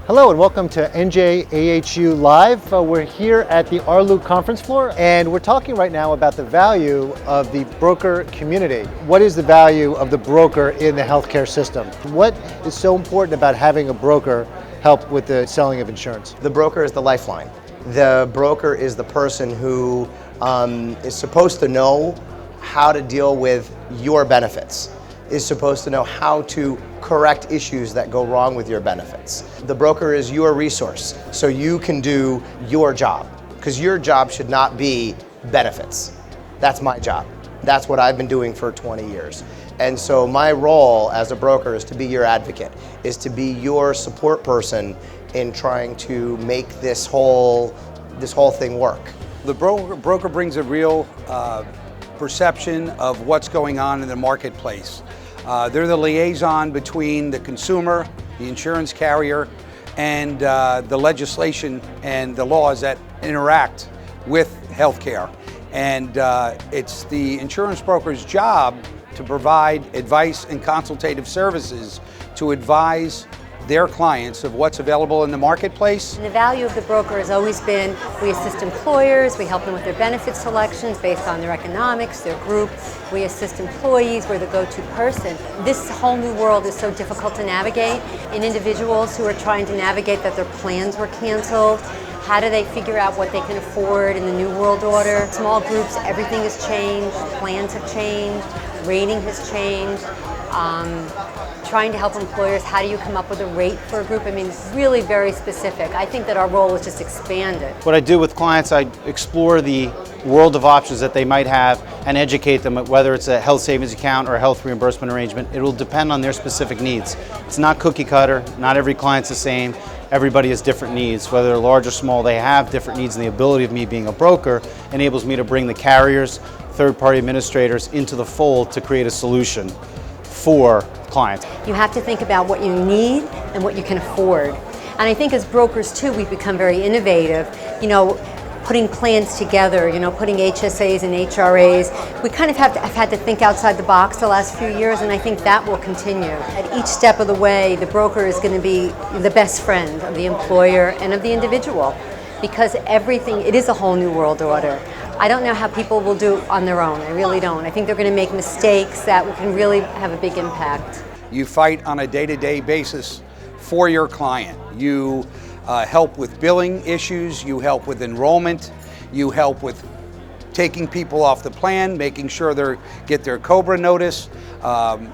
Hello and welcome to NJAHU Live. We're here at the Arlu conference floor and we're talking right now about the value of the broker community. What is the value of the broker in the healthcare system? What is so important about having a broker help with the selling of insurance? The broker is the lifeline. The broker is the person who is supposed to know how to deal with your benefits, is supposed to know how to correct issues that go wrong with your benefits. The broker is your resource, so you can do your job, because your job should not be benefits. That's my job. That's what I've been doing for 20 years. And so my role as a broker is to be your advocate, is to be your support person in trying to make this whole thing work. The broker brings a real perception of what's going on in the marketplace. They're the liaison between the consumer, the insurance carrier, and the legislation and the laws that interact with healthcare. And it's the insurance broker's job to provide advice and consultative services to advise their clients of what's available in the marketplace. And the value of the broker has always been, we assist employers, we help them with their benefit selections based on their economics, their group. We assist employees, we're the go-to person. This whole new world is so difficult to navigate. And individuals who are trying to navigate that their plans were canceled, how do they figure out what they can afford in the new world order? Small groups, everything has changed, plans have changed, rating has changed. Trying to help employers, how do you come up with a rate for a group? I mean, it's really very specific. I think that our role is just expanded. What I do with clients, I explore the world of options that they might have and educate them, whether it's a health savings account or a health reimbursement arrangement. It will depend on their specific needs. It's not cookie cutter, not every client's the same. Everybody has different needs, whether they're large or small, they have different needs, and the ability of me being a broker enables me to bring the carriers, third-party administrators into the fold to create a solution for clients. You have to think about what you need and what you can afford. And I think as brokers too, we've become very innovative, putting plans together, putting HSAs and HRAs. We kind of have had to think outside the box the last few years, and I think that will continue. At each step of the way, the broker is going to be the best friend of the employer and of the individual, because it is a whole new world order. I don't know how people will do it on their own. I really don't. I think they're going to make mistakes that can really have a big impact. You fight on a day-to-day basis for your client. You help with billing issues, you help with enrollment, you help with taking people off the plan, making sure they get their COBRA notice.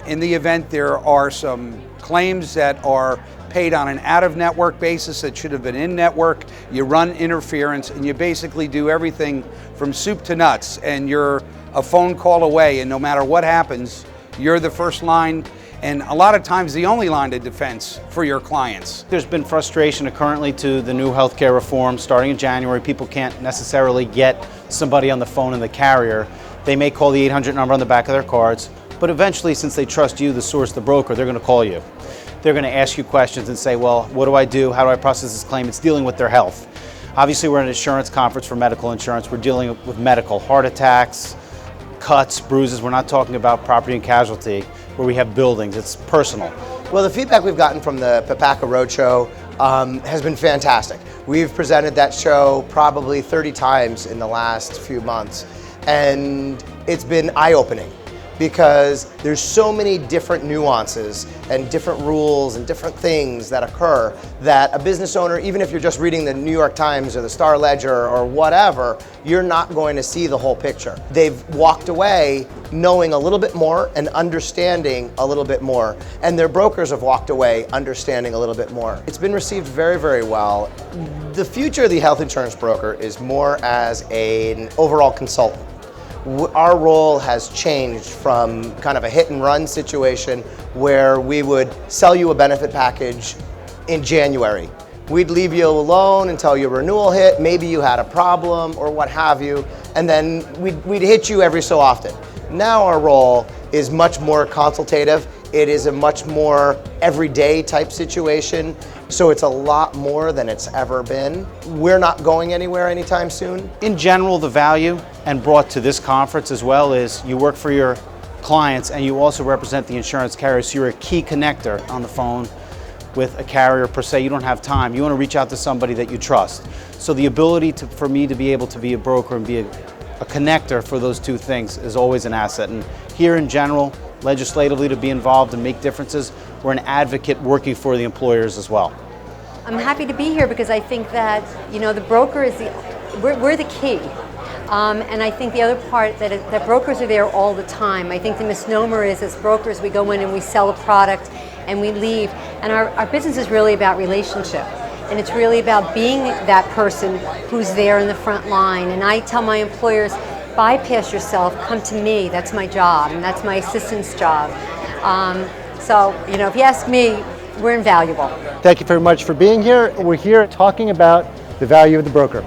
In the event there are some claims that are paid on an out-of-network basis that should have been in-network, you run interference, and you basically do everything from soup to nuts, and you're a phone call away, and no matter what happens, you're the first line and a lot of times the only line of defense for your clients. There's been frustration currently to the new healthcare reform starting in January. People can't necessarily get somebody on the phone in the carrier. They may call the 800 number on the back of their cards, but eventually, since they trust you, the source, the broker, they're going to call you. They're going to ask you questions and say, well, what do I do? How do I process this claim? It's dealing with their health. Obviously, we're at an insurance conference for medical insurance. We're dealing with medical heart attacks, cuts, bruises. We're not talking about property and casualty where we have buildings. It's personal. Well, the feedback we've gotten from the PPACA Roadshow has been fantastic. We've presented that show probably 30 times in the last few months, and it's been eye-opening, because there's so many different nuances and different rules and different things that occur that a business owner, even if you're just reading the New York Times or the Star Ledger or whatever, you're not going to see the whole picture. They've walked away knowing a little bit more and understanding a little bit more, and their brokers have walked away understanding a little bit more. It's been received very, very well. The future of the health insurance broker is more as an overall consultant. Our role has changed from kind of a hit and run situation where we would sell you a benefit package in January. We'd leave you alone until your renewal hit, maybe you had a problem or what have you, and then we'd hit you every so often. Now our role is much more consultative. It is a much more everyday type situation, so it's a lot more than it's ever been. We're not going anywhere anytime soon. In general, the value, and brought to this conference as well, is you work for your clients and you also represent the insurance carrier, so you're a key connector on the phone with a carrier per se. You don't have time. You want to reach out to somebody that you trust. So the ability for me to be able to be a broker and be a connector for those two things is always an asset. And here in general, legislatively, to be involved and make differences, we're an advocate working for the employers as well. I'm happy to be here because I think that, the broker is we're the key. And I think the other part that brokers are there all the time. I think the misnomer is, as brokers, we go in and we sell a product and we leave. And our business is really about relationship. And it's really about being that person who's there in the front line. And I tell my employers, bypass yourself, come to me. That's my job, and that's my assistant's job. So, if you ask me, we're invaluable. Thank you very much for being here. We're here talking about the value of the broker.